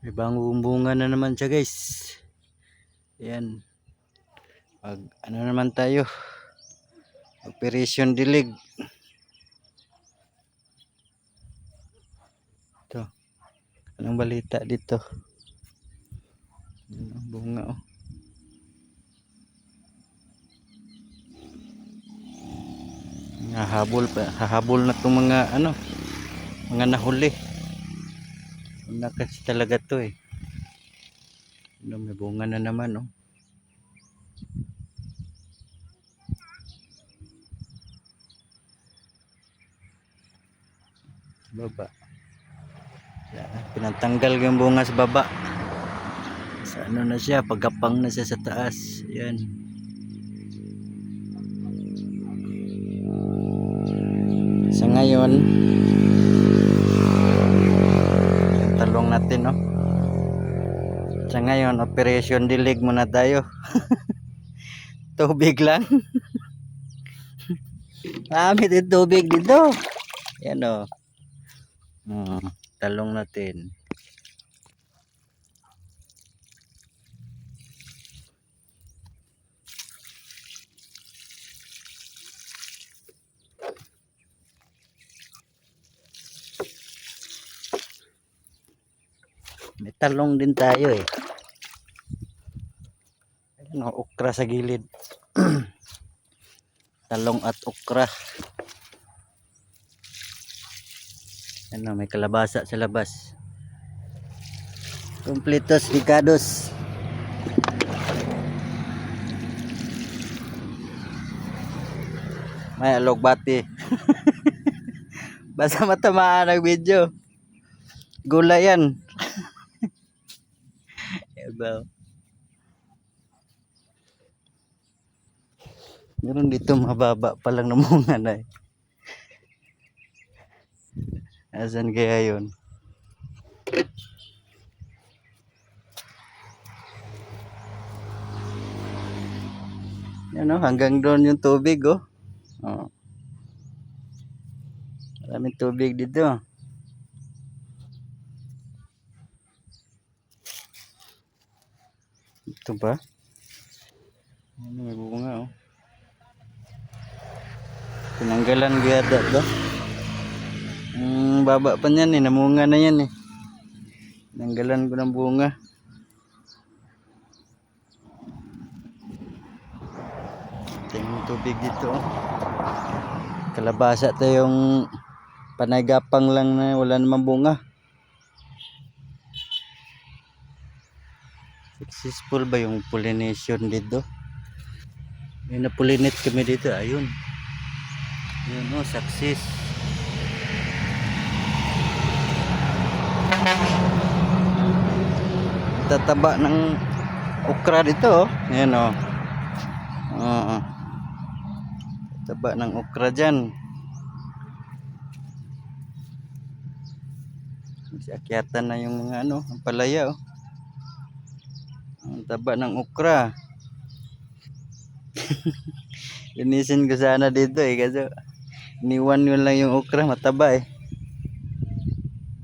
May bagong bunga na naman siya, guys. Ayan. Ano naman tayo? Operation Dilig. Ito. Anong balita dito? Ano, bunga oh. Hahabol na itong mga mga nahuli. Una kasi talaga to eh. May bunga na naman oh. Baba. Pinatanggal yung bunga sa baba. Sa na siya, pagkapang na siya sa taas. Yan. Sa ngayon, yung talong natin no. Sa ngayon, Operation Dilig muna tayo. Tubig lang. Amit yung tubig dito. Yan o. Talong natin. May talong din tayo eh. Ayun, okra sa gilid. Talong at okra. Ano, may kalabasa sa labas. Completos picados. May alogbati. Basta matamaan ang video. Gulay yan. Iba. Meron dito mababa pa lang namunga na eh. Asan kaya yun? Yan o, hanggang doon yung tubig oh. Oh. Maraming tubig dito. Ito ba? Ano, may bunga oh. Tinanggalan gada to. Baba pa niyan eh, namunga na yan eh. Tinanggalan ko ng bunga. Tingnan tubig dito oh. Kalabasa to yung panagapang lang na wala namang bunga. Successful ba yung pollination dito? May na-pollinate kami dito, ayun. Ayun oh, success. Tataba ng okra dito oh. Ayun oh. Taba ng okra dyan. Akyatan na yung mga ang palaya oh. Ang taba ng okra. Linisin ko sana dito eh kasi iniwan yun lang yung okra, mataba eh.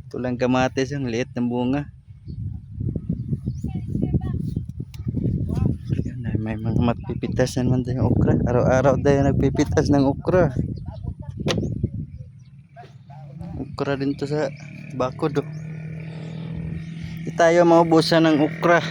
Ito lang kamatis, ang liit ng bunga. May mga magpipitas naman tayong okra. Araw-araw tayo nagpipitas ng okra. Okra din to sa bakod oh. Di tayo maubusan ng okra.